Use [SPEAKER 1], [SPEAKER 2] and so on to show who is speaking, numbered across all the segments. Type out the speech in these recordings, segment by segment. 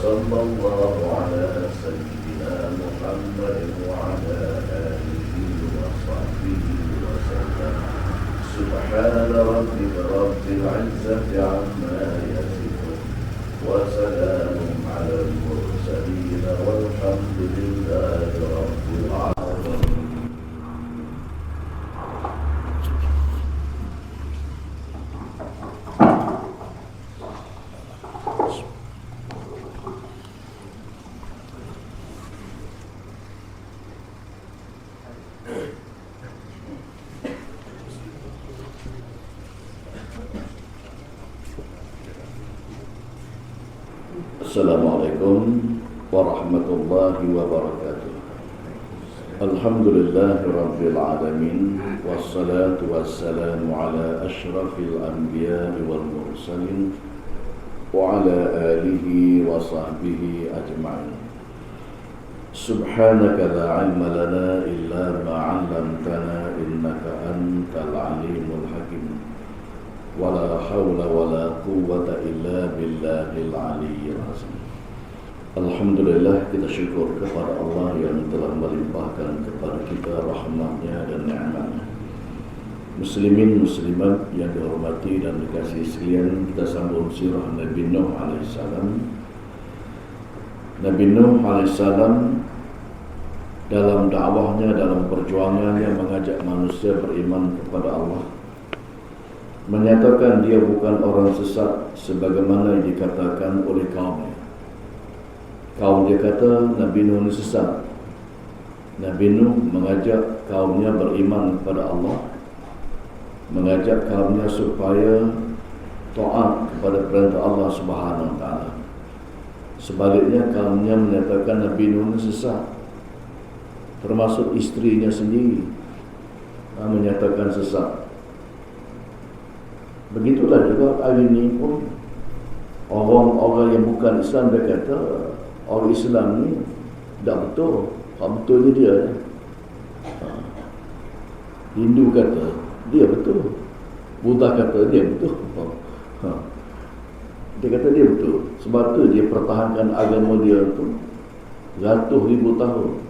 [SPEAKER 1] وصلى الله على سيدنا محمد وعلى آله وصحبه وسلم. سبحان ربك رب العزة عما يصفون وسلام على المرسلين والحمد لله رب العالمين. Assalamualaikum warahmatullahi wabarakatuh. Alhamdulillahi rabbil alamin. Wassalatu wassalamu ala ashrafil anbiya'i wal mursalin wa ala alihi wa sahbihi ajma'in. Subhanaka la ilma lana illa ma 'allamtana innaka antal alimul hakim. Wala hawla wala quwwata illa billahil aliyyil azim. Alhamdulillah, kita syukur kepada Allah yang telah melimpahkan kepada kita rahmatnya dan ni'matnya. Muslimin muslimat yang dihormati dan dikasihi sekalian, kita sambung sirah Nabi Nuh alaihissalam. Nabi Nuh alaihissalam dalam dakwahnya, dalam perjuangannya mengajak manusia beriman kepada Allah, menyatakan dia bukan orang sesat sebagaimana yang dikatakan oleh kaumnya. Kaum dia kata Nabi Nuh ini sesat. Nabi Nuh mengajak kaumnya beriman kepada Allah, mengajak kaumnya supaya taat kepada perintah Allah Subhanahu wa taala. Sebaliknya kaumnya menyatakan Nabi Nuh ini sesat. Termasuk istrinya sendiri menyatakan sesat. Begitulah juga hari ini pun orang-orang yang bukan Islam, dia kata orang Islam ni tak betul. Hak betulnya dia. Hindu kata dia betul, Buddha kata dia betul. Dia kata dia betul. Sebab tu dia pertahankan agama dia tu ratus ribu tahun.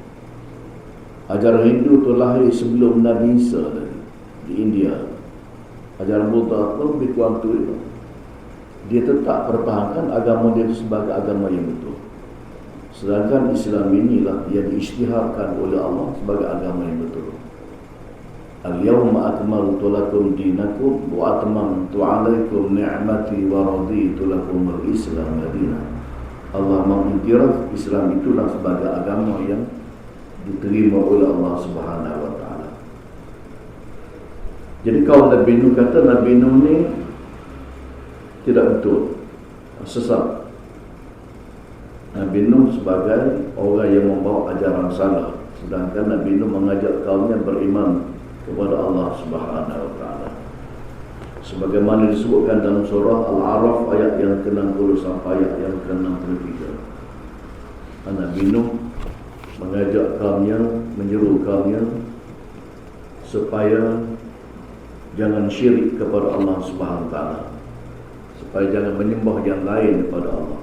[SPEAKER 1] Ajaran Hindu tu lahir sebelum Nabi Isa di India. Ajaran Buddha pun lebih kurang tu juga. Dia tetap pertahankan agama dia itu sebagai agama yang betul. Sedangkan Islam inilah yang diisytiharkan oleh Allah sebagai agama yang betul. Al-yawma akmaltu lakum dinakum wa atmamtu alaikum ni'mati wa raditu lakum al-Islam madinah. Allah mengiktiraf Islam itulah sebagai agama yang diterima oleh Allah Subhanahu wa taala. Jadi kaum Nabi Nuh kata Nabi Nuh ni tidak betul, sesat. Nabi Nuh sebagai orang yang membawa ajaran salah, sedangkan Nabi Nuh mengajak kaumnya beriman kepada Allah Subhanahu wa taala. Sebagaimana disebutkan dalam surah Al-A'raf ayat yang ke-60 sampai ayat yang ke-63. Nabi Nuh mengajak kaumnya, menyeru kaumnya supaya jangan syirik kepada Allah Subhanahu wa taala, supaya jangan menyembah yang lain daripada Allah.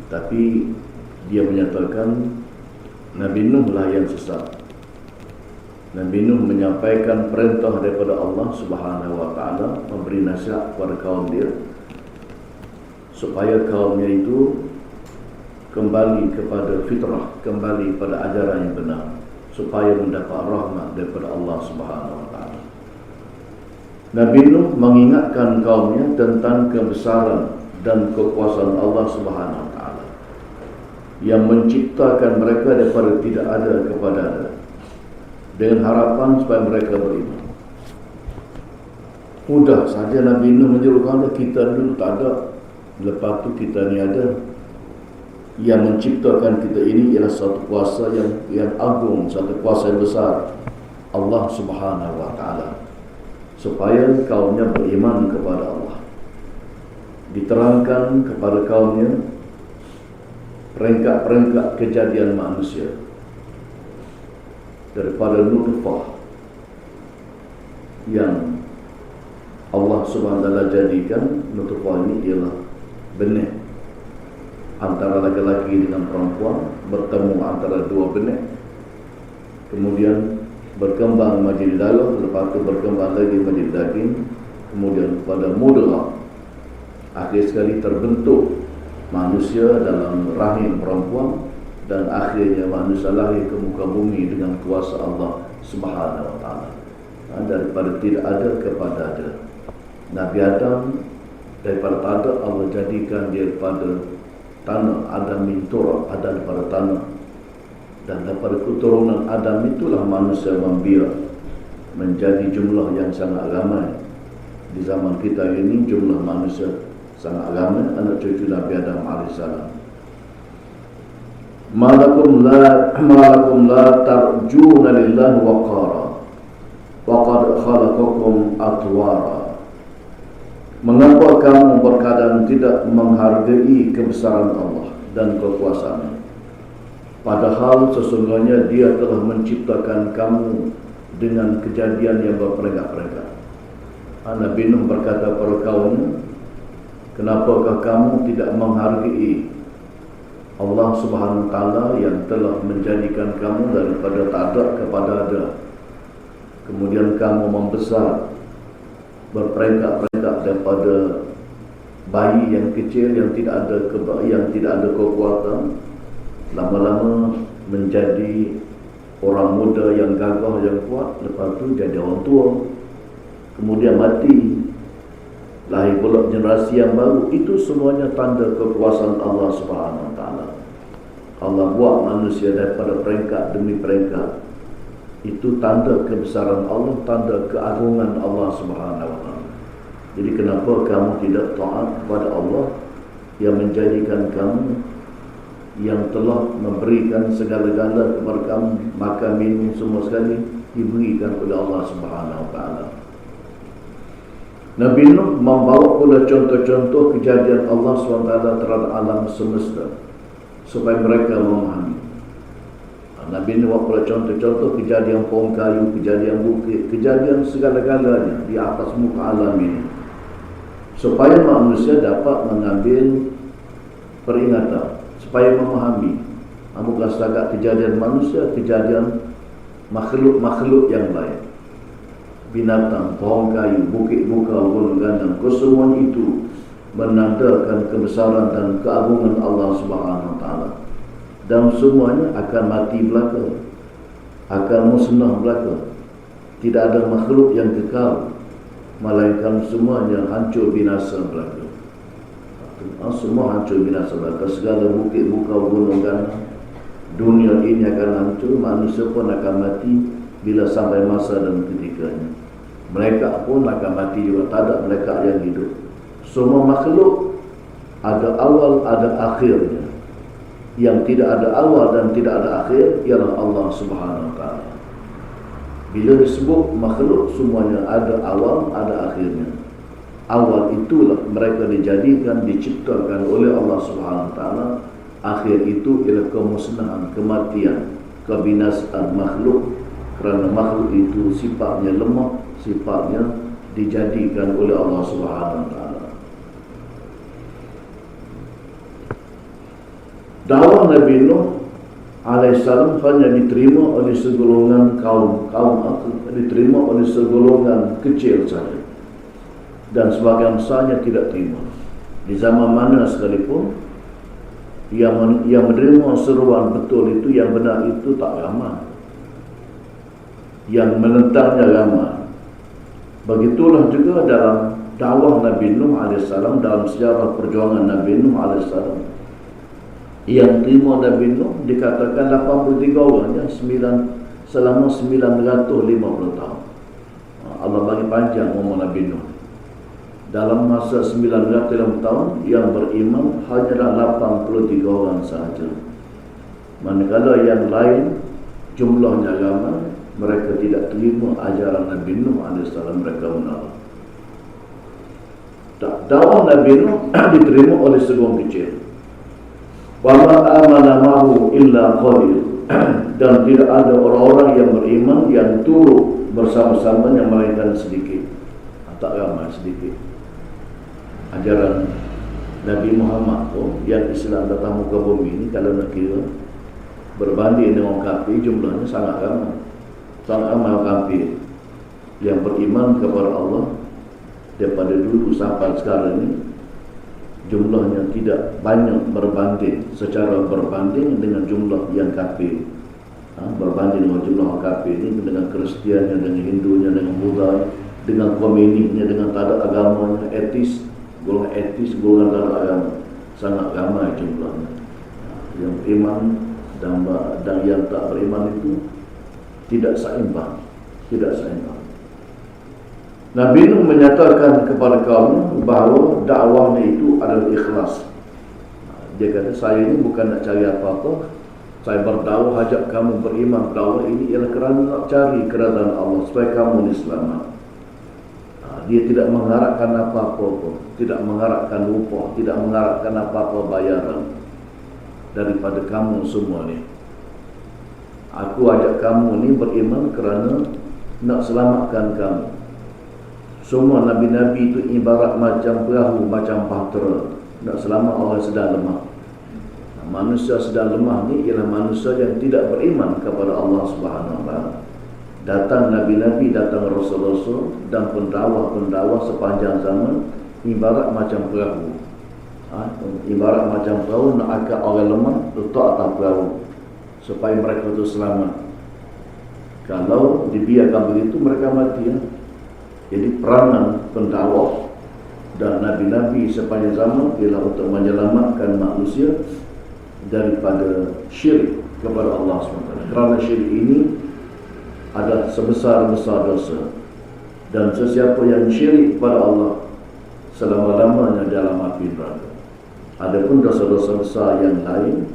[SPEAKER 1] Tapi dia menyatakan Nabi Nuh lah yang sesat. Nabi Nuh menyampaikan perintah daripada Allah Subhanahu wa taala, memberi nasihat kepada kaum dia supaya kaumnya itu kembali kepada fitrah, kembali pada ajaran yang benar, supaya mendapat rahmat daripada Allah Subhanahu wa taala. Nabi Nuh mengingatkan kaumnya tentang kebesaran dan kekuasaan Allah Subhanahu wa taala yang menciptakan mereka daripada tidak ada kepada ada, dengan harapan supaya mereka beriman. Mudah saja Nabi Nuh menyeru kaum, kita dulu tak ada, lepas tu kita ni ada. Yang menciptakan kita ini ialah satu kuasa yang agung, satu kuasa yang besar, Allah Subhanahu wa taala, supaya kaumnya beriman kepada Allah. Diterangkan kepada kaumnya perangkat-perangkat kejadian manusia, daripada nutfah yang Allah Subhanahu wa taala jadikan. Nutfah ini ialah benih antara laki-laki dengan perempuan, bertemu antara dua benih, kemudian berkembang menjadi darah, lepas itu berkembang lagi menjadi daging, kemudian pada mudghah, akhir sekali terbentuk manusia dalam rahim perempuan, dan akhirnya manusia lahir ke muka bumi dengan kuasa Allah Subhanahu wa ta'ala. Daripada tidak ada kepada ada. Nabi Adam daripada tak ada, Allah jadikan dia daripada tanah. Adam min turab, ada daripada tanah. Dan daripada keturunan Adam itulah manusia membira menjadi jumlah yang sangat ramai. Di zaman kita ini jumlah manusia sangat ramai, anak cucu Nabi Adam AS. Malakum la tarjuna lillahi waqara wa qad khalaqakum atwara. Mengapa kamu berkeadaan tidak menghargai kebesaran Allah dan kekuasaannya, padahal sesungguhnya Dia telah menciptakan kamu dengan kejadian yang berperingkat-peringkat. Nabi Nuh berkata kepada kaumnya, kenapakah kamu tidak menghargai Allah Subhanahu wa ta'ala yang telah menjadikan kamu daripada tak ada kepada ada, kemudian kamu membesar berperingkat-peringkat daripada bayi yang kecil yang tidak ada kekuatan, lama-lama menjadi orang muda yang gagah, yang kuat, lepas tu jadi orang tua, kemudian mati, lahir pula generasi yang baru. Itu semuanya tanda kekuasaan Allah Subhanahu wa ta'ala. Allah buat manusia daripada peringkat demi peringkat. Itu tanda kebesaran Allah, tanda keagungan Allah Subhanahu wa ta'ala. Jadi kenapa kamu tidak taat kepada Allah yang menjadikan kamu, yang telah memberikan segala-gala kepada kamu, makan, minum semua sekali diberikan oleh Allah Subhanahu wa ta'ala. Nabi Nuh membawa pula contoh-contoh kejadian Allah SWT terhadap alam semesta supaya mereka memahami. Nabi Nuh membawa pula contoh-contoh kejadian pohon kayu, kejadian bukit, kejadian segala-galanya di atas muka alam ini, supaya manusia dapat mengambil peringatan, supaya memahami. Bukan setakat kejadian manusia, kejadian makhluk-makhluk yang lain, binatang, pohon kayu, bukit bukau, gunung gandang, kesemuanya itu menandakan kebesaran dan keagungan Allah Subhanahu wa ta'ala. Dan semuanya akan mati belaka, akan musnah belaka. Tidak ada makhluk yang kekal, melainkan semuanya hancur binasa belaka. Semua hancur binasa belaka. Segala bukit bukau, gunung gandang, dunia ini akan hancur, manusia pun akan mati bila sampai masa dan ketikanya. Mereka pun akan mati juga, tak ada mereka yang hidup. Semua makhluk ada awal, ada akhirnya. Yang tidak ada awal dan tidak ada akhir ialah Allah Subhanahu wa ta'ala. Bila disebut makhluk, semuanya ada awal, ada akhirnya. Awal itulah mereka dijadikan, diciptakan oleh Allah Subhanahu wa ta'ala. Akhir itu ialah kemusnahan, kematian, kebinasaan makhluk. Kerana makhluk itu sifatnya lemah, sifatnya dijadikan oleh Allah Subhanahu wa ta'ala. Dakwah Nabi Nuh alaihissalam hanya diterima oleh segolongan kaum diterima oleh segolongan kecil saja, dan sebagian besarnya tidak terima. Di zaman mana sekalipun yang menerima seruan betul itu, yang benar itu, tak ramai. Yang menentangnya ramai. Begitulah juga dalam dakwah Nabi Nuh alaihissalam, dalam sejarah perjuangan Nabi Nuh alaihissalam. Yang terima Nabi Nuh dikatakan 83 orang, ya, selama 950 tahun. Allah bagi panjang umur Nabi Nuh. Dalam masa 950 tahun yang beriman hanyalah 83 orang sahaja. Manakala yang lain jumlahnya ramai, mereka tidak terima ajaran Nabi Nuh alaihissalam, mereka menolak. Dakwah Nabi Nuh diterima oleh segolongan kecil. Wa ma amana ma'hu illa qalil. Dan tidak ada orang-orang yang beriman yang turut bersama-samanya melainkan sedikit. Tak ramai, sedikit. Ajaran Nabi Muhammad pun yang Islam datang muka bumi ni, kalau nak kira berbanding dengan orang kafir, jumlahnya sangat ramai. Sangat ramai orang kafir yang beriman kepada Allah daripada dulu sampai sekarang ni, jumlahnya tidak banyak berbanding, secara berbanding dengan jumlah yang kafir. Berbanding dengan jumlah orang kafir ni, dengan Kristiannya, dengan Hindunya, dengan Buddha, dengan komuniknya, dengan tak ada agamanya, etis, golongan tak ada agama, sangat ramai jumlahnya. Yang beriman dan yang tak beriman itu tidak seimbang. Nabi Nuh menyatakan kepada kaum bahawa dakwahnya itu adalah ikhlas. Dia kata, saya ini bukan nak cari apa-apa, saya berdakwah ajak kamu beriman. Dakwah ini ialah kerana nak cari kerajaan Allah supaya kamu ni selamat. Dia tidak mengharapkan apa-apa pun, tidak mengharapkan upah, tidak mengharapkan apa-apa bayaran daripada kamu semua ni. Aku ajak kamu ni beriman kerana nak selamatkan kamu. Semua Nabi-Nabi itu ibarat macam perahu, macam bahtera, nak selamat orang sedang lemah. Manusia sedang lemah ni ialah manusia yang tidak beriman kepada Allah Subhanahu Wa Taala. Datang Nabi-Nabi, datang Rasul-Rasul dan pendakwa-pendakwa sepanjang zaman ibarat macam perahu. Ibarat macam perahu, nak angkat orang lemah, letak atas perahu supaya mereka itu selamat. Kalau dibiarkan begitu, mereka mati. Jadi peranan pendakwa dan Nabi-Nabi sepanjang zaman ialah untuk menyelamatkan manusia daripada syirik kepada Allah SWT. Kerana syirik ini adalah sebesar-besar dosa, dan sesiapa yang syirik kepada Allah selama-lamanya dalam api neraka. Adapun dosa-dosa besar yang lain,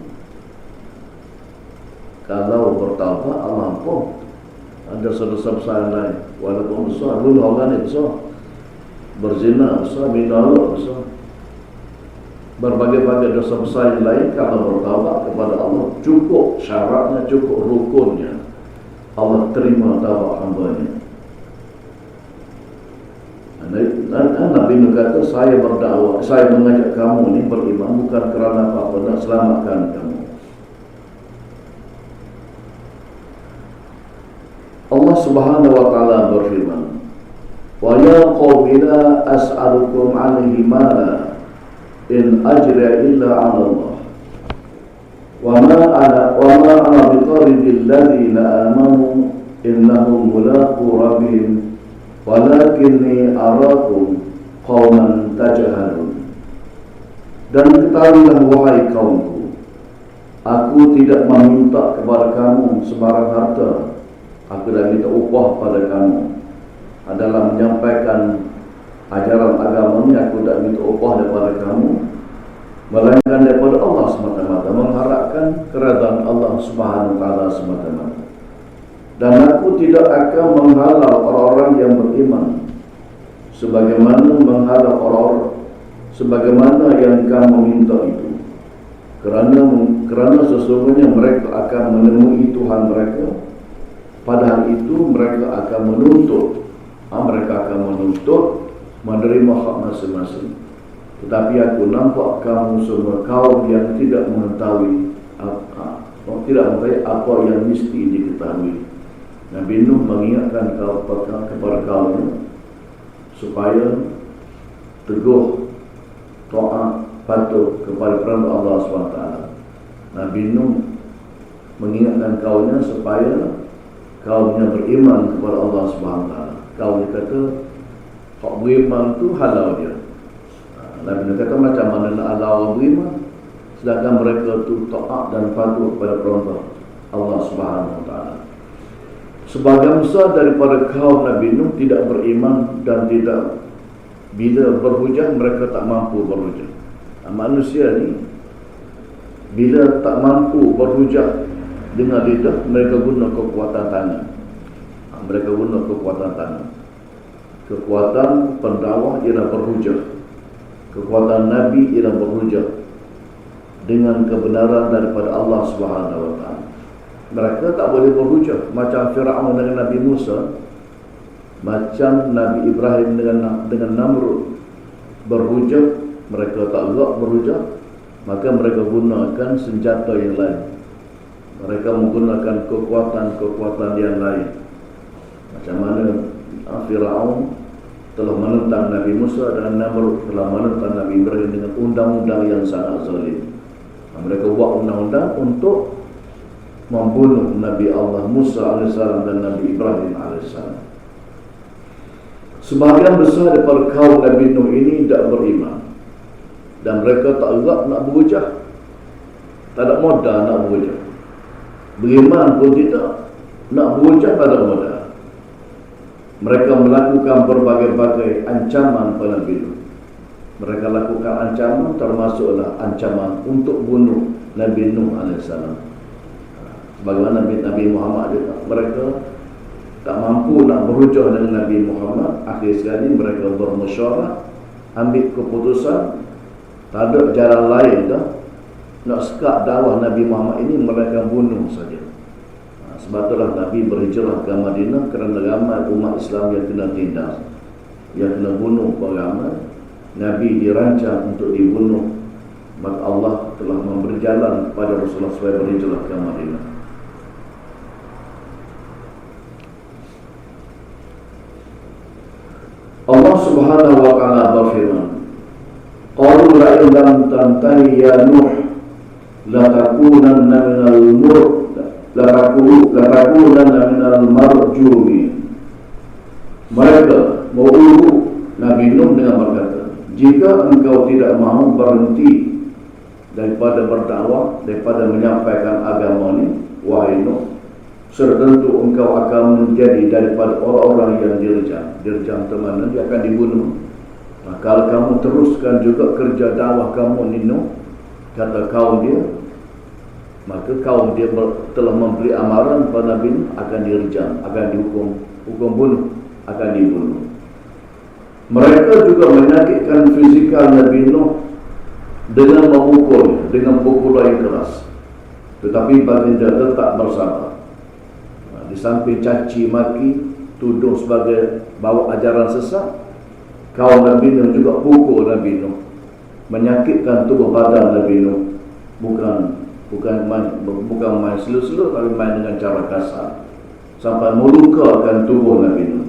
[SPEAKER 1] kalau bertaubat, Allah ampun. Dosa-dosa besar yang lain, walaupun besar, bunuh orang ni besar, berzina besar, minum Allah besar, berbagai-bagai dosa besar yang lain, kalau bertaubat kepada Allah, cukup syaratnya, cukup rukunnya, Allah terima taubat hamba-Nya. Nabi Nuh kata, saya berdakwah, saya mengajak kamu ni beriman bukan kerana apa-apa, nak selamatkan kamu. Allah Subhanahu Wa Taala berfirman, wa ya qaumi la as'alukum 'alaihi mala in ajra illa 'ala Allah wa ma ana biqaridil ladzina amanu innahum mulaqu rabbihim walakinni arakum qauman tajhalun. Dan ketahuilah wahai kaumku, aku tidak meminta kepada kamu sembarang harta. Aku dah minta upah pada kamu dalam menyampaikan ajaran agama ni. Aku tak minta upah daripada kamu, melainkan daripada Allah semata-mata, mengharapkan kerajaan Allah Subhanahu Wa Taala semata-mata. Dan aku tidak akan menghalau orang-orang yang beriman sebagaimana menghalau orang-orang sebagaimana yang kamu minta itu, kerana sesungguhnya mereka akan menemui Tuhan mereka. Padahal itu mereka akan menuntut menerima hak masing-masing. Tetapi aku nampak kamu semua kaum yang tidak mengetahui apa yang mesti diketahui. Nabi Nuh mengingatkan kepada kaumnya supaya teguh, taat, patuh kepada perintah Allah SWT. Nabi Nuh mengingatkan kaumnya supaya kaumnya beriman kepada Allah SWT. Kaumnya kata, hak beriman tu halau dia. Nabi Nuh kata, macam mana nak halau orang beriman sedangkan mereka tu taat dan patuh kepada perintah Allah SWT. Sebagian besar daripada kaum Nabi Nuh tidak beriman dan tidak, bila berhujah mereka tak mampu berhujah. Manusia ni bila tak mampu berhujah dengan lidah, mereka guna kekuatan tangan. Mereka guna kekuatan tangan. Kekuatan pendakwah ialah berhujah. Kekuatan Nabi ialah berhujah dengan kebenaran daripada Allah Subhanahu Wa Taala. Mereka tak boleh berhujah macam Firaun dengan Nabi Musa, macam Nabi Ibrahim dengan Namrud, berhujah mereka tak gerak berhujah, maka mereka gunakan senjata yang lain. Mereka menggunakan kekuatan-kekuatan yang lain. Macam mana Firaun telah menentang Nabi Musa dan Namrud telah menentang Nabi Ibrahim dengan undang-undang yang sangat zalim. Mereka buat undang-undang untuk membunuh Nabi Allah Musa AS dan Nabi Ibrahim AS. Sebahagian besar daripada kaum Nabi Nuh ini tidak beriman, dan mereka tak gerak nak berhujah, tak ada modal nak berhujah. Beriman pun tidak, nak berhujah tak ada modal. Mereka melakukan berbagai-bagai ancaman pada Nabi Nuh. Mereka lakukan ancaman, termasuklah ancaman untuk bunuh Nabi Nuh AS. Sebagaimana Nabi Muhammad juga, mereka tak mampu nak berhujah dengan Nabi Muhammad. Akhir sekali mereka bermusyawarah, ambil keputusan, tak ada jalan lain dah nak sekat dakwah Nabi Muhammad ini, mereka bunuh saja. Sebab itulah Nabi berhijrah ke Madinah, kerana ramai umat Islam yang kena tindas, yang kena bunuh beramai. Nabi dirancang untuk dibunuh, maka Allah telah memberi jalan kepada Rasulullah supaya berhijrah ke Madinah. Allah Subhanahu wa ta'ala berfirman, qalu la in lam tantahi ya Nuh la takunanna minal marjumin. Mereka mengurung Nabi Nuh dengan berkata, jika engkau tidak mahu berhenti daripada berdakwah, daripada menyampaikan agama ini, wahai Nuh, sudah tentu engkau akan menjadi daripada orang-orang yang direjam. Direjam teman, dia akan dibunuh. Nah, kalau kamu teruskan juga kerja dakwah kamu ni Nuh, kata kaum dia, maka kaum dia telah memberi amaran pada Nabi Nuh akan direjam, akan dihukum, hukum bunuh, akan dibunuh. Mereka juga menyakitkan fizikal Nabi Nuh dengan memukul, dengan pukulan yang keras. Tetapi baginda tetap bersabar. Di samping caci maki, tuduh sebagai bawa ajaran sesat, kaum Nabi Nuh juga pukul Nabi Nuh, menyakitkan tubuh badan Nabi Nuh. Bukan main slow-slow, tapi main dengan cara kasar, sampai melukakan tubuh Nabi Nuh.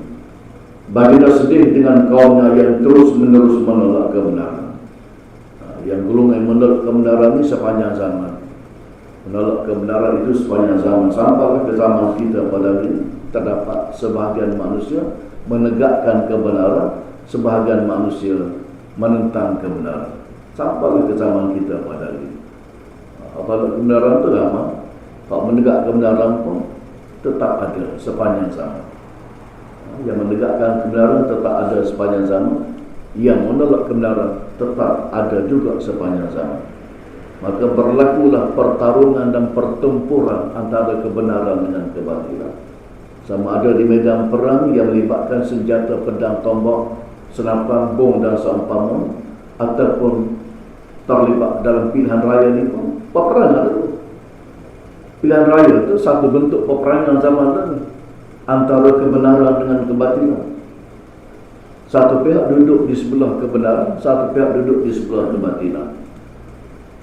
[SPEAKER 1] Baginda sedih dengan kaumnya yang terus-menerus menolak kebenaran. Yang golongan menolak kebenaran ini sepanjang zaman. Menolak kebenaran itu sepanjang zaman, sampai ke zaman kita pada ini terdapat sebahagian manusia menegakkan kebenaran, sebahagian manusia menentang kebenaran. Sampai ke zaman kita pada ini. Apabila kebenaran itu lama, tak menegak kebenaran pun tetap ada sepanjang zaman. Yang menegakkan kebenaran tetap ada sepanjang zaman, yang menolak kebenaran tetap ada juga sepanjang zaman. Maka berlakulah pertarungan dan pertempuran antara kebenaran dengan kebatilan. Sama ada di medan perang yang melibatkan senjata pedang, tombak, senapan, bom dan seumpama, ataupun terlibat dalam pilihan raya ini pun peperangan itu. Pilihan raya itu satu bentuk peperangan zaman dahulu antara kebenaran dengan kebatilan. Satu pihak duduk di sebelah kebenaran, satu pihak duduk di sebelah kebatilan.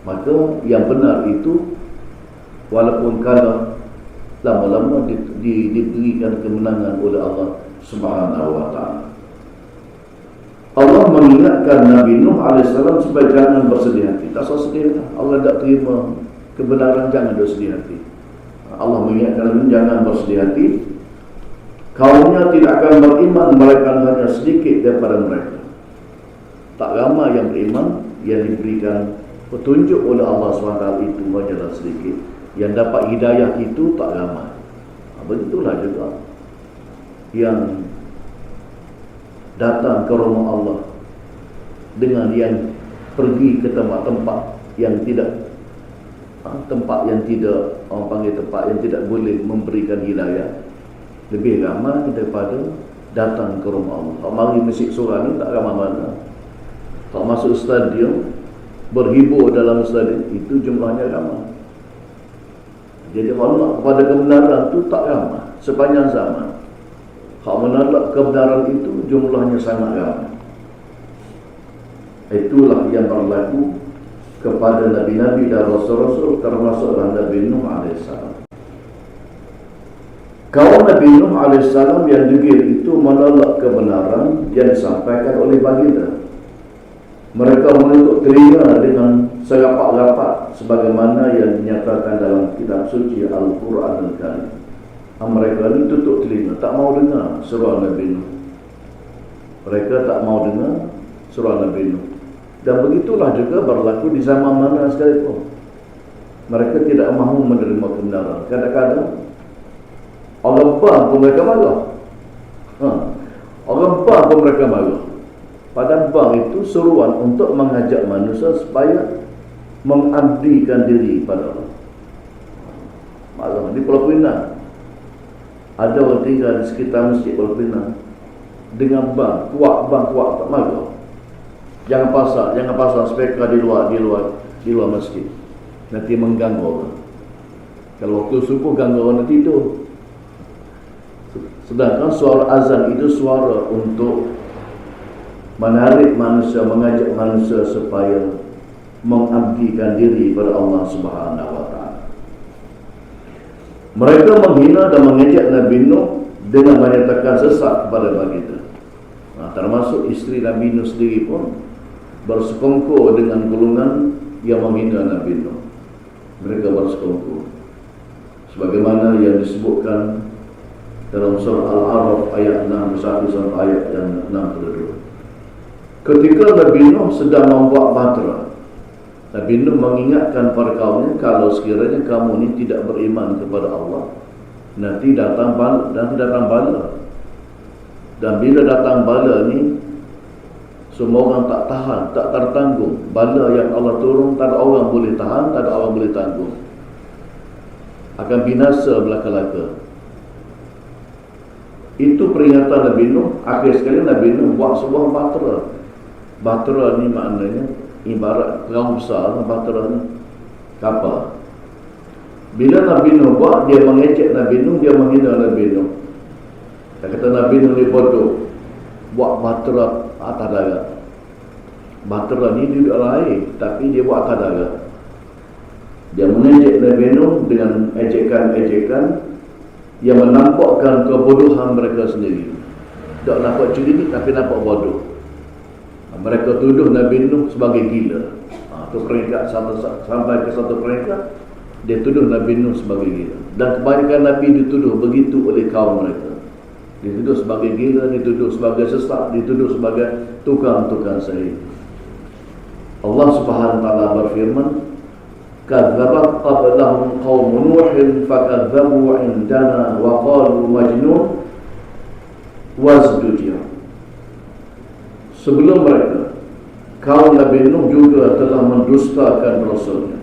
[SPEAKER 1] Maka yang benar itu walaupun kalah, lama-lama diberikan kemenangan oleh Allah Subhanahu wa ta'ala. Allah mengingatkan Nabi Nuh AS supaya jangan bersedih hati. Tak usah sedih lah. Allah tak terima kebenaran, jangan bersedih hati. Allah mengingatkan Nabi Nuh jangan bersedih hati. Kaumnya tidak akan beriman melainkan hanya sedikit daripada mereka. Tak ramai yang beriman, yang diberikan petunjuk oleh Allah SWT itu wajarlah sedikit. Yang dapat hidayah itu tak ramai. Begitulah juga yang datang ke rumah Allah dengan yang pergi ke tempat-tempat yang tidak, tempat yang tidak, orang panggil tempat yang tidak boleh memberikan hidayah, lebih ramai daripada datang ke rumah Allah. Tak mari masjid surah ni tak ramai mana. Tak masuk stadium berhibur dalam stadium itu jumlahnya ramai. Jadi Allah kepada kebenaran itu tak ramai sepanjang zaman. Hak menolak kebenaran itu jumlahnya sangat ramai. Itulah yang berlaku kepada Nabi-Nabi dan Rasul-Rasul, termasuklah Nabi Nuh AS. Kaum Nabi Nuh AS yang degil itu menolak kebenaran yang disampaikan oleh baginda. Mereka menutup telinga dengan serapat-rapat sebagaimana yang dinyatakan dalam kitab suci Al-Quran Al-Karim. Mereka ini tutup telinga, tak mau dengar seruan Nabi Nuh. Mereka tak mau dengar seruan Nabi Nuh. Dan begitulah juga berlaku di zaman mana sekalipun. Mereka tidak mahu menerima kebenaran. Kadang-kadang orang bang pun mereka marah. Orang bang pun mereka marah. Padahal bang itu seruan untuk mengajak manusia supaya mengabdikan diri pada Allah. Maklum di Pulau Pinang ada orang tinggal di sekitar masjid Pulau Pinang dengan bang kuat tak marah. Jangan pasang speaker di luar masjid. Nanti mengganggu orang. Kalau waktu subuh ganggu orang tidur. Sedangkan suara azan itu suara untuk menarik manusia, mengajak manusia supaya mengabdikan diri pada Allah Subhanahu wa taala. Mereka menghina dan mengejek Nabi Nuh dengan menyatakan sesat kepada baginda. Termasuk isteri Nabi Nuh sendiri pun bersekongkol dengan golongan yang menghina Nabi Nuh. Mereka bersekongkol sebagaimana yang disebutkan dalam surah Al-A'raf ayat 61 sampai ayat yang 62. Ketika Nabi Nuh sedang membuat bahtera, Nabi Nuh mengingatkan para kaumnya, kalau sekiranya kamu ini tidak beriman kepada Allah, nanti datang bala. Dan bila datang bala ni, semua orang tak tahan, tak tertanggung. Bala yang Allah turun, tak ada orang boleh tahan, tak ada orang boleh tanggung. Akan binasa belaka-laka. Itu peringatan Nabi Nuh. Akhir sekali Nabi Nuh buat sebuah bahtera. Bahtera ni maknanya ibarat perahu besar. Bahtera ni kapal. Bila Nabi Nuh buat, dia mengejek Nabi Nuh, dia menghina Nabi Nuh. Dia kata Nabi Nuh ni bodoh, buat bahtera atas darat. Bahtera ni duduk air, tapi dia buat atas darat. Dia mengejek Nabi Nuh dengan ejekan-ejekan yang menampakkan kebodohan mereka sendiri. Tak nampak cerdik tapi nampak bodoh. Mereka tuduh Nabi Nuh sebagai gila. Itu peringkat sampai ke satu peringkat, dia tuduh Nabi Nuh sebagai gila. Dan kebanyakan Nabi dituduh begitu oleh kaum mereka. Dituduh sebagai gila, dituduh sebagai sesat, dituduh sebagai tukang-tukang sihir. Allah Subhanahu wa taala berfirman, "Kadzabat qablahum qaum Nuh fakadzabu 'indana wa qalu majnun wazdujir." Sebelum mereka, kaum Nabi Nuh juga telah mendustakan rasulnya,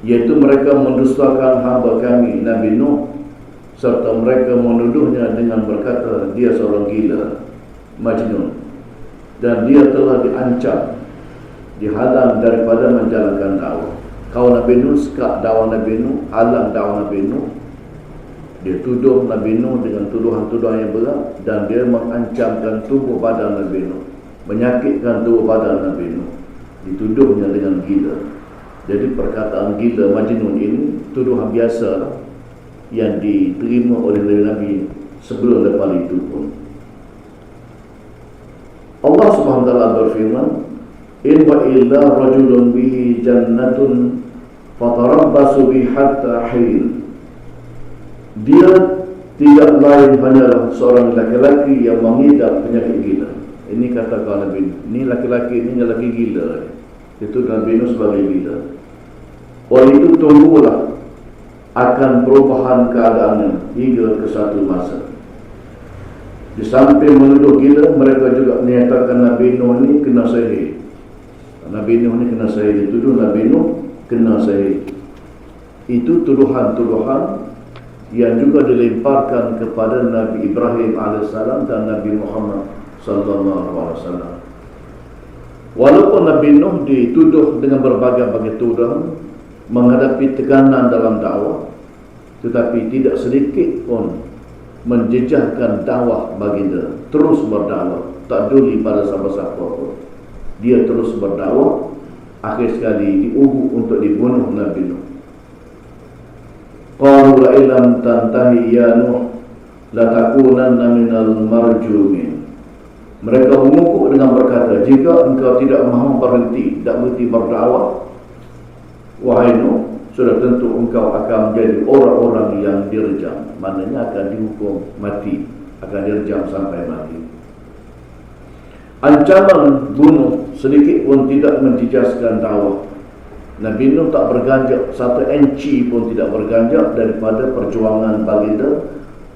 [SPEAKER 1] yaitu mereka mendustakan hamba kami Nabi Nuh, serta mereka menuduhnya dengan berkata dia seorang gila, majnun, dan dia telah diancam, dihalang daripada menjalankan dakwah. Kaum Nabi Nuh sekat dakwah Nabi Nuh, halang dakwah Nabi Nuh. Dia tuduh Nabi Nuh dengan tuduhan-tuduhan yang berat, dan dia mengancamkan tubuh badan Nabi Nuh, menyakitkan tubuh badan Nabi Nuh, dituduhnya dengan gila. Jadi perkataan gila, majnun ini tuduhan biasa yang diterima oleh Nabi sebelum lepas itu pun. Allah Subhanahu wa taala berfirman, "In wa illa rajulun bihi jannatun fatarabbasu bi hatta hin." Dia tidak lain hanyalah seorang laki-laki yang mengidap penyakit gila. Ini kata kaum Nabi, ini laki-laki ini lelaki gila. Itu Nabi Nuh sebagai gila. Oleh itu tunggulah akan perubahan keadaannya hingga ke satu masa. Di samping menuduh gila, mereka juga menyatakan Nabi Nuh ini kena sihir. Nabi Nuh ini kena sihir, dituduh Nabi Nuh kena sihir. Itu tuduhan-tuduhan yang juga dilemparkan kepada Nabi Ibrahim AS dan Nabi Muhammad SAW. Walaupun Nabi Nuh dituduh dengan berbagai-bagai tuduhan, menghadapi tekanan dalam dakwah, tetapi tidak sedikit pun menjejaskan dakwah baginda, terus berdakwah, tak peduli pada siapa-siapa pun. Dia terus berdakwah. Akhir sekali diugu untuk dibunuh Nabi Nuh. Qalu la illam tantahi ya Nuh latakunanna minal marjumin. Mereka mengukuh dengan berkata, jika engkau tidak mahu berhenti, tidak berhenti berdakwah, wahai Nuh, sudah tentu engkau akan menjadi orang-orang yang direjam. Maknanya akan dihukum mati, akan direjam sampai mati. Ancaman bunuh sedikit pun tidak menjejaskan dakwah. Nabi Nuh tak berganjak, satu enci pun tidak berganjak daripada perjuangan baginda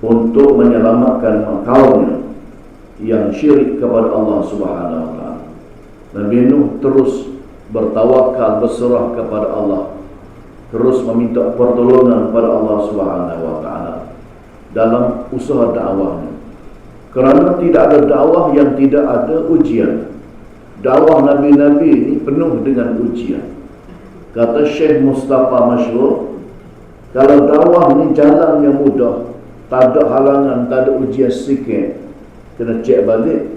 [SPEAKER 1] untuk menyelamatkan kaumnya yang syirik kepada Allah Subhanahu wa taala. Nabi Nuh terus bertawakal, berserah kepada Allah, terus meminta pertolongan kepada Allah Subhanahu wa taala dalam usaha dakwahnya. Kerana tidak ada dakwah yang tidak ada ujian. Dakwah Nabi-Nabi ini penuh dengan ujian. Kata Syekh Mustafa Masyhur, kalau dakwah ni jalan yang mudah, tak ada halangan, tak ada ujian sikit, kena cek balik.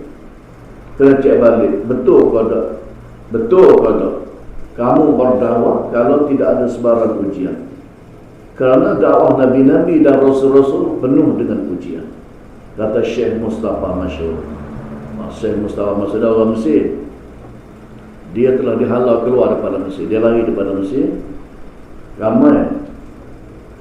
[SPEAKER 1] Kena cek balik, betul ke tak? Betul ke tak? Kamu berdakwah kalau tidak ada sebarang ujian. Kerana dakwah Nabi-Nabi dan Rasul-Rasul penuh dengan ujian. Kata Syekh Mustafa Masyhur. Syekh Mustafa Masyhur orang Mesir. Dia telah dihalau keluar daripada Mesir. Dia lari daripada Mesir. Ramai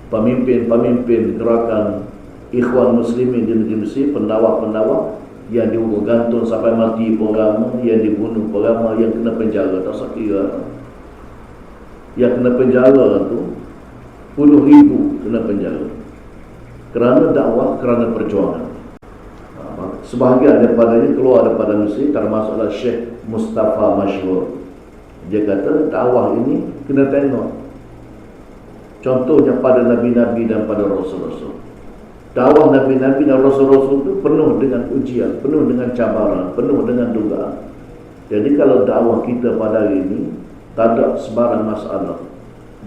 [SPEAKER 1] pemimpin-pemimpin gerakan Ikhwan Muslimin di negeri Mesir, pendakwa-pendakwa yang dihukum gantung sampai mati pun, yang dibunuh pun, yang kena penjara. Tak sakira. Yang kena penjara tu 10,000 kena penjara. Kerana dakwah, kerana perjuangan. Sebahagian daripadanya keluar daripada Mesir, termasuklah Syekh Mustafa Masyhur. Dia kata dakwah ini kena tengok contohnya pada Nabi-Nabi dan pada Rasul-Rasul. Dakwah Nabi-Nabi dan Rasul-Rasul itu penuh dengan ujian, penuh dengan cabaran, penuh dengan dugaan. Jadi kalau dakwah kita pada hari ini tak ada sebarang masalah,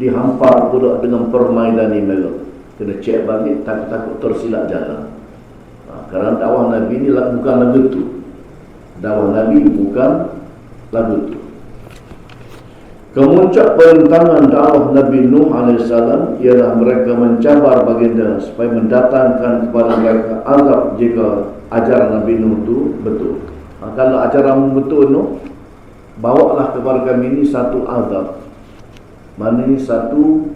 [SPEAKER 1] dihampar pula dengan permainan email, kena cek balik, takut-takut tersilap jalan. Kerana dakwah Nabi ini bukan lagu tu. Dakwah Nabi bukan lagu tu. Kemuncak perentangan dakwah Nabi Nuh AS ialah mereka mencabar baginda supaya mendatangkan kepada mereka azab jika ajaran Nabi Nuh itu betul. Kalau ajaran betul Nuh, bawalah kepada kami ini satu azab. Mana ini satu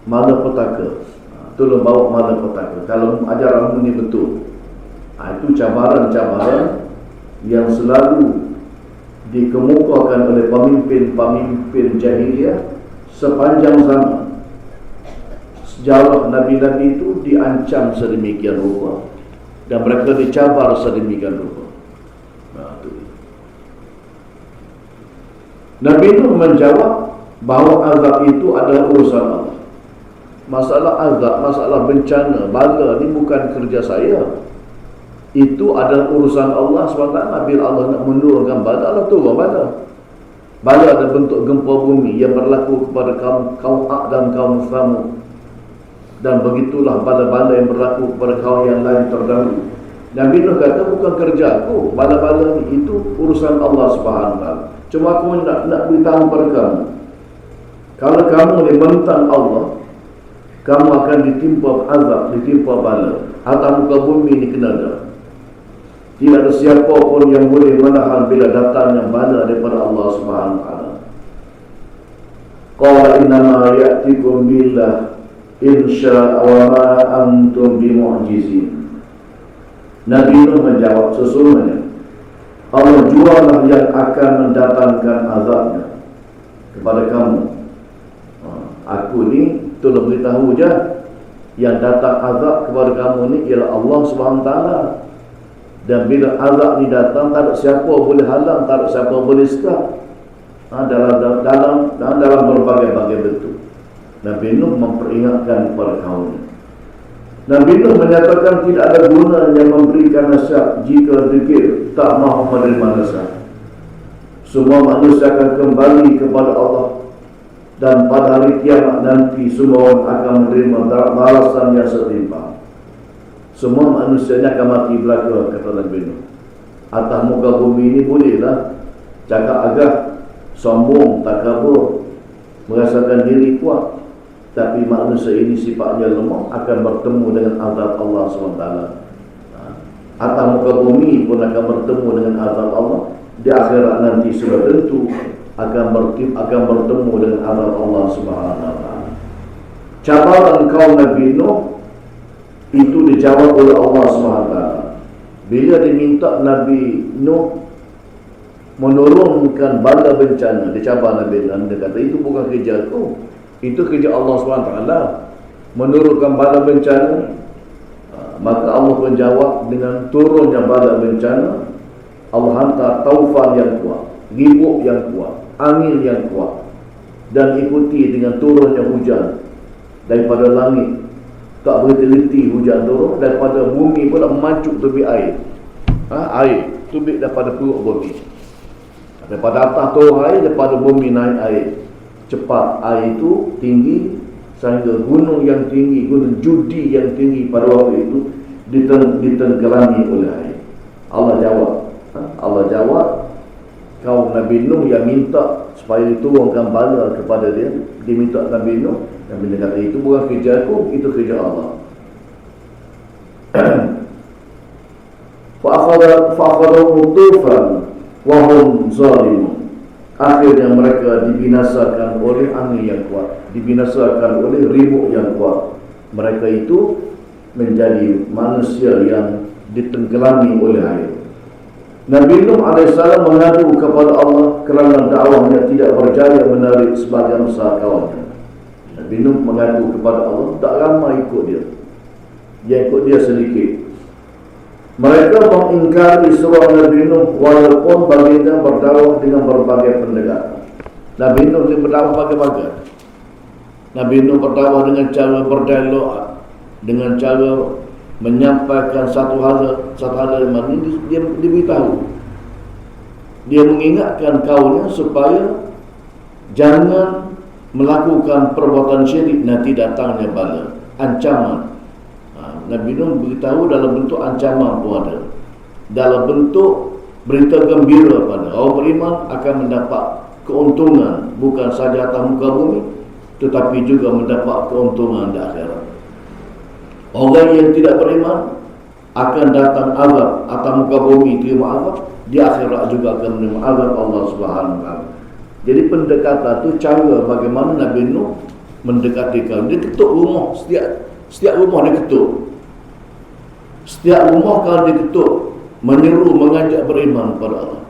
[SPEAKER 1] malapetaka. Tolong bawa malapetaka. Kalau ajaran ini betul, itu cabaran-cabaran yang selalu dikemukakan oleh pemimpin-pemimpin jahiliyah sepanjang zaman. Sejarah Nabi-Nabi itu diancam sedemikian rupa dan mereka dicabar sedemikian rupa. Nabi itu menjawab bahawa azab itu adalah urusan Allah. Masalah azab, masalah bencana, bala ni bukan kerja saya. Itu adalah urusan Allah SWT. Bila Allah nak menurunkan bala, Allah turun bala. Bala ada bentuk gempa bumi yang berlaku kepada kaum Ad dan kaum Thamud. Dan begitulah bala-bala yang berlaku kepada kaum yang lain terdahulu. Nabi Nuh kata bukan kerja aku, bala-bala ni itu urusan Allah SWT. Cuma aku nak beritahu pada kamu, kalau kamu ni menentang Allah, kamu akan ditimpa azab, ditimpa bala. Atas muka bumi ni kena ada. Tidak ada siapa pun yang boleh menahan bila datangnya bala daripada Allah Subhanahu wa taala. Qala innama ya'tikum billah insya wa ma antum bimu'jizin. Nabi Nuh menjawab, sesungguhnya Allah jualah yang akan mendatangkan azabnya kepada kamu. Aku ni tolong beritahu je, yang datang azab kepada kamu ni ialah Allah Subhanahu taala. Dan bila azab ni datang, tak ada siapa boleh halang, tak ada siapa boleh stop. Dalam berbagai-bagai bentuk. Nabi Nuh memperingatkan kepada kaumnya. Nabi Nuh menyatakan tidak ada guna yang memberikan nasihat jika dikir tak mahu menerima nasihat. Semua manusia akan kembali kepada Allah. Dan pada hari kiamat nanti semua orang akan menerima balasan yang setimpal. Semua manusia akan mati belaka, kata Nabi Nuh. Atas muka bumi ini bolehlah cakap agak, sombong, takabur, merasakan diri kuat, tapi manusia ini sifatnya lemah, akan bertemu dengan azab Allah SWT. Atas muka bumi pun akan bertemu dengan azab Allah. Di akhirat nanti sudah tentu akan bertemu dengan azab Allah SWT. Cabaran kaum Nabi Nuh itu dijawab oleh Allah SWT. Bila diminta Nabi Nuh menurunkan bala bencana, dicabar Nabi Nuh, dia kata itu bukan kerja aku, itu kerja Allah SWT. Menurunkan bala bencana, maka Allah menjawab dengan turunnya bala bencana. Allah hantar taufan yang kuat, ribut yang kuat, angin yang kuat, dan ikuti dengan turunnya hujan daripada langit. Tak berhenti hujan turun, daripada bumi pula memancuk tubik air. Air tubik daripada perut bumi, daripada atas turun air, daripada bumi naik air cepat. Air itu tinggi sehingga gunung yang tinggi, gunung Judi yang tinggi pada waktu itu ditenggelami oleh air. Allah jawab kaum Nabi Nuh yang minta supaya diturunkan bala kepada dia. Dia minta Nabi Nuh, Nabi Nuh kata itu bukan kerja aku, itu kerja Allah. Fa'akhadhahum tufan wa hum zalimun. Akhirnya mereka dibinasakan oleh angin yang kuat, dibinasakan oleh ribut yang kuat. Mereka itu menjadi manusia yang ditenggelami oleh air. Nabi Nuh AS mengadu kepada Allah kerana dakwahnya tidak berjaya menarik sebagian besar kawannya. Nabi Nuh mengadu kepada Allah, tak ramai ikut dia, yang ikut dia sedikit. Mereka mengingkari seruan Nabi Nuh walaupun baginda berdakwah dengan berbagai pendekatan. Nabi Nuh berdakwah bagai-bagai. Nabi Nuh berdakwah dengan cara berdialog, dengan cara menyampaikan satu hal yang mana dia beritahu. Dia mengingatkan kaumnya supaya jangan melakukan perbuatan syirik, nanti datangnya bala, ancaman. Nabi Nuh beritahu dalam bentuk ancaman pun ada, dalam bentuk berita gembira pada orang beriman akan mendapat keuntungan bukan saja atas muka bumi, tetapi juga mendapat keuntungan di akhirat. Orang yang tidak beriman akan datang azab atas muka bumi, terima azab, di akhirat juga akan menerima azab Allah Subhanahu wa taala. Jadi pendekatan tu cara bagaimana Nabi Nuh mendekati kaum. Dia ketuk rumah, setiap rumah dia ketuk. Setiap rumah kalau dia ketuk, menyeru, mengajak beriman kepada Allah.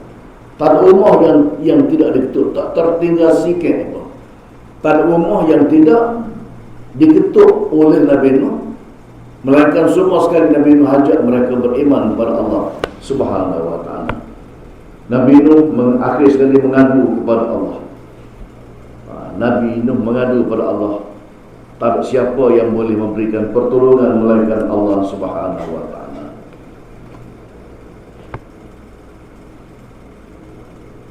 [SPEAKER 1] Tak ada rumah yang tidak diketuk, tak tertinggal sikit pun. Tak ada rumah yang tidak diketuk oleh Nabi Nuh, melainkan semua sekali Nabi Nuh ajak mereka beriman kepada Allah Subhanahu wa taala. Nabi Nuh akhir sekali mengadu kepada Allah. Nabi Nuh mengadu kepada Allah. Tak ada siapa yang boleh memberikan pertolongan melainkan Allah Subhanahu wa taala.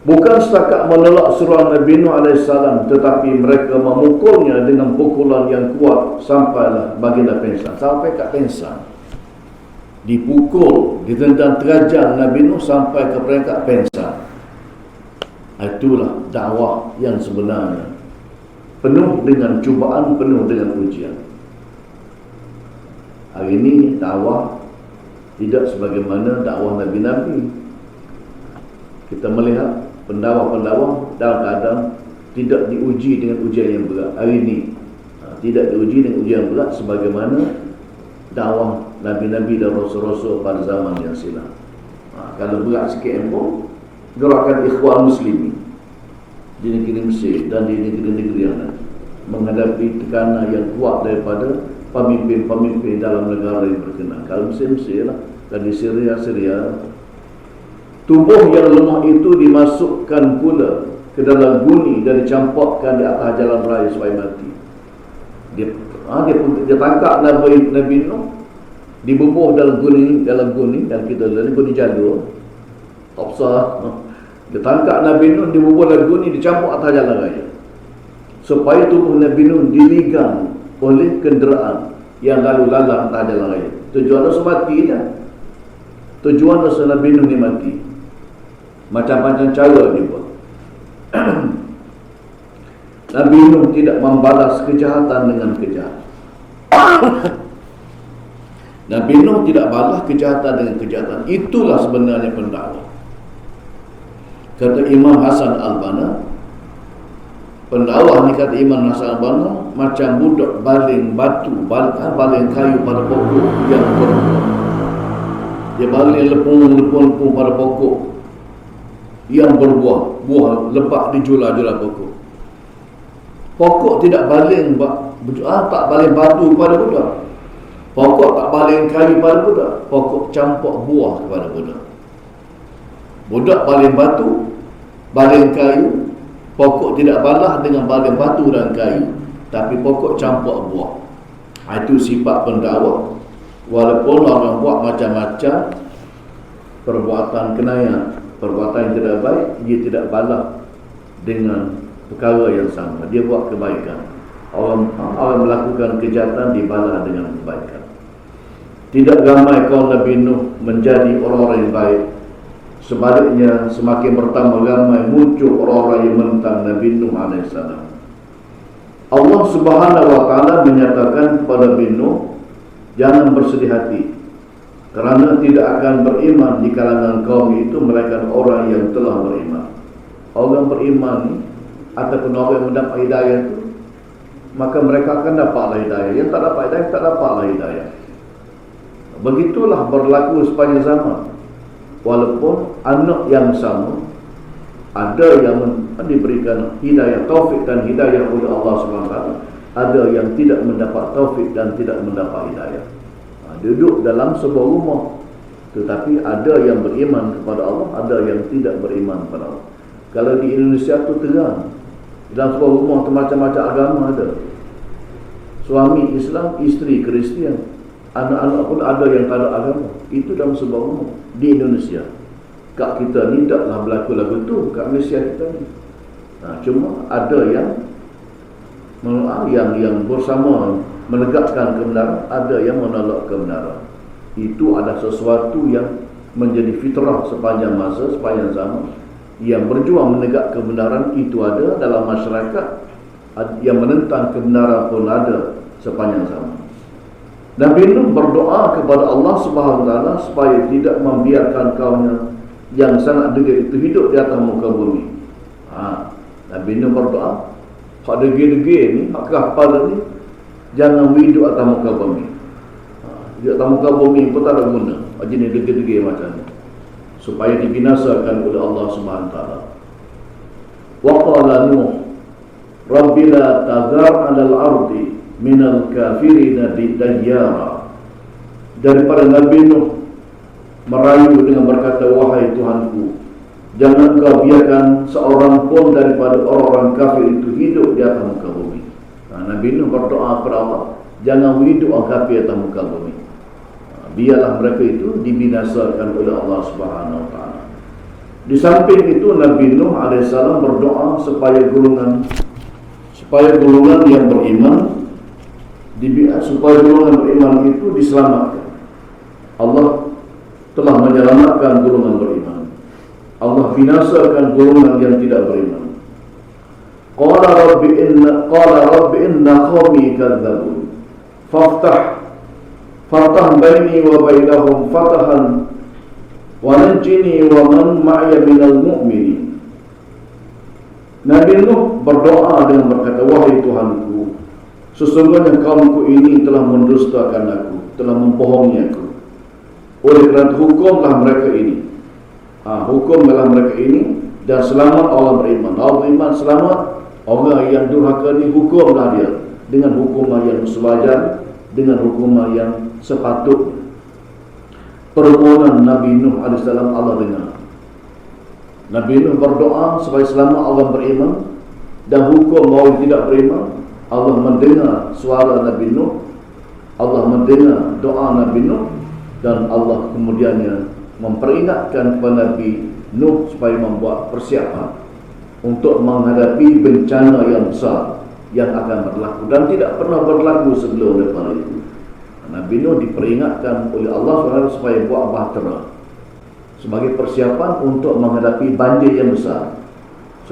[SPEAKER 1] Bukan setakat menolak seruan Nabi Nuh AS, tetapi mereka memukulnya dengan pukulan yang kuat sampailah baginda pingsan. Sampai kat pingsan, dipukul, ditendang terajang Nabi Nuh sampai ke peringkat pingsan. Itulah dakwah yang sebenarnya, penuh dengan cubaan, penuh dengan ujian. Hari ini dakwah tidak sebagaimana dakwah Nabi-Nabi. Kita melihat pendakwah-pendakwah dalam keadaan tidak diuji dengan ujian yang berat. Hari ini tidak diuji dengan ujian yang berat sebagaimana dakwah Nabi-Nabi dan Rasul-Rasul pada zaman yang silam. Kalau berat sikit pun, gerakan Ikhwan Muslimin di negeri Mesir dan di negeri-negeri yang lain menghadapi tekanan yang kuat daripada pemimpin-pemimpin dalam negara yang berkenaan. Kalau Mesir lah, dan di Syria, tubuh yang lemah itu dimasukkan pula ke dalam guni dan dicampakkan di atas jalan raya supaya mati. Dia tangkap Nabi Nuh, dibubuh dalam guni, dan kita dalam guni jalur tak besar. Dia tangkap Nabi Nuh, dibubuh dalam guni, dicampak atas jalan raya supaya tubuh Nabi Nuh diligang oleh kenderaan yang lalu lalang atas jalan raya. Tujuan Rasul mati kan? Tujuan Rasul Nabi Nuh ni mati. Macam-macam cara dia buat. Nabi Nuh tidak membalas kejahatan dengan kejahatan. Nabi Nuh tidak balas kejahatan dengan kejahatan. Itulah sebenarnya pendakwah. Kata Imam Hasan Al-Banna, pendakwah ni, kata Imam Hasan Al-Banna, macam budak baling batu, baling kayu pada pokok yang berbuah. Dia baling lepung pada pokok yang berbuah. Buah lepak di jula-jula pokok. Pokok tidak baling tak baling batu kepada budak. Pokok tak baling kayu pada budak. Pokok campak buah kepada budak. Budak baling batu, baling kayu. Pokok tidak balah dengan baling batu dan kayu, tapi pokok campak buah. Itu sifat pendakwah. Walaupun orang buat macam-macam perbuatan kenayaan, perbuatan yang tidak baik, dia tidak balas dengan perkara yang sama. Dia buat kebaikan. Orang melakukan kejahatan dibalas dengan kebaikan. Tidak ramai kaum Nabi Nuh menjadi orang-orang yang baik. Sebaliknya, semakin bertambah ramai muncul orang-orang yang menentang Nabi Nuh AS. Allah Subhanahu wa ta'ala menyatakan kepada Nabi Nuh, jangan bersedih hati, kerana tidak akan beriman di kalangan kaum itu melainkan orang yang telah beriman. Orang beriman ni, ataupun orang yang mendapat hidayah itu, maka mereka akan dapatlah hidayah. Yang tak dapat hidayah, tak dapatlah hidayah. Begitulah berlaku sepanjang zaman. Walaupun anak yang sama, ada yang diberikan hidayah taufik dan hidayah oleh Allah SWT, ada yang tidak mendapat taufik dan tidak mendapat hidayah. Duduk dalam sebuah rumah, tetapi ada yang beriman kepada Allah, ada yang tidak beriman kepada Allah. Kalau di Indonesia tu terang, dalam sebuah rumah tu macam-macam agama ada. Suami Islam, isteri Kristian, anak-anak pun ada yang tak ada agama. Itu dalam sebuah rumah di Indonesia. Kat kita ni taklah berlaku lagu tu, kat Malaysia kita ni. Cuma ada yang bersama menegakkan kebenaran, ada yang menolak kebenaran. Itu adalah sesuatu yang menjadi fitrah sepanjang masa, sepanjang zaman. Yang berjuang menegak kebenaran itu ada dalam masyarakat, yang menentang kebenaran pun ada sepanjang zaman. Nabi Nuh berdoa kepada Allah Subhanahu wa ta'ala supaya tidak membiarkan kaumnya yang sangat degil itu hidup di atas muka bumi. Nabi Nuh berdoa, hak degil-degil ni, hak kepala ni, jangan hidup atas muka bumi. Hidup atas muka bumi pun tak ada guna. Jenis degil-degil macam ni, supaya dibinasakan oleh Allah Subhanahu wa ta'ala. Wa qala Nuh, Rabbi la tadhar 'alal ardi minal kafirina dayyara. Daripada Nabi Nuh merayu dengan berkata, wahai Tuhanku, jangan kau biarkan seorang pun daripada orang-orang kafir itu hidup di atas muka bumi. Nabi Nuh berdoa kepada Allah, jangan hidup orang kafir atas muka bumi. Biarlah mereka itu dibinasakan oleh Allah Subhanahu wa ta'ala. Di samping itu Nabi Nuh AS berdoa supaya golongan yang beriman, supaya golongan beriman itu diselamatkan. Allah telah menyelamatkan golongan beriman. Allah binasakan golongan yang tidak beriman. Qala rabbi inna qaumi kadzdzabun faftah baini wa bainahum fatahan wa najini wa man ma'ya minal mu'minin. Nabi Nuh berdoa dengan berkata, wahai Tuhanku, sesungguhnya kaumku ini telah mendustakan aku, telah membohongi aku. Oleh kerana hukumlah mereka ini. Hukumlah mereka ini dan selamat orang beriman. Orang beriman selamat. Orang yang durhaka ini hukumlah dia dengan hukuman yang sewajar, dengan hukuman yang sepatutnya. Permohonan Nabi Nuh AS Allah dengar. Nabi Nuh berdoa supaya selamat orang beriman dan hukum orang yang tidak beriman. Allah mendengar suara Nabi Nuh, Allah mendengar doa Nabi Nuh, dan Allah kemudiannya memperingatkan kepada Nabi Nuh supaya membuat persiapan untuk menghadapi bencana yang besar yang akan berlaku dan tidak pernah berlaku sebelum daripada itu. Nabi Nuh diperingatkan oleh Allah SWT supaya buat bahtera sebagai persiapan untuk menghadapi banjir yang besar.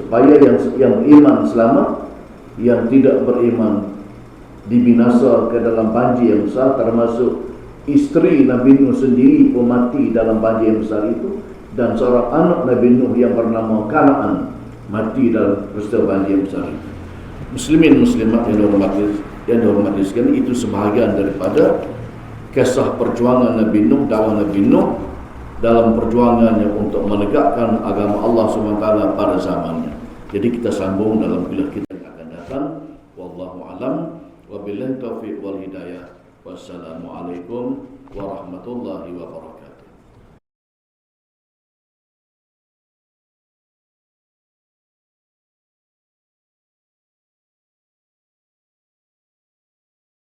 [SPEAKER 1] supaya yang beriman selamat, yang tidak beriman dibinasa ke dalam banjir yang besar, termasuk isteri Nabi Nuh sendiri pun mati dalam banjir yang besar itu, dan seorang anak Nabi Nuh yang bernama Kanaan mati dalam peristiwa banjir yang besar itu. Muslimin muslimat yang dihormati sekalian, itu sebahagian daripada kisah perjuangan Nabi Nuh, dakwah Nabi Nuh dalam perjuangannya untuk menegakkan agama Allah SWT pada zamannya. Jadi kita sambung dalam kuliah kita yang akan datang. Wallahu alam, wabillahi taufiq wal hidayah. Wassalamualaikum warahmatullahi wabarakatuh.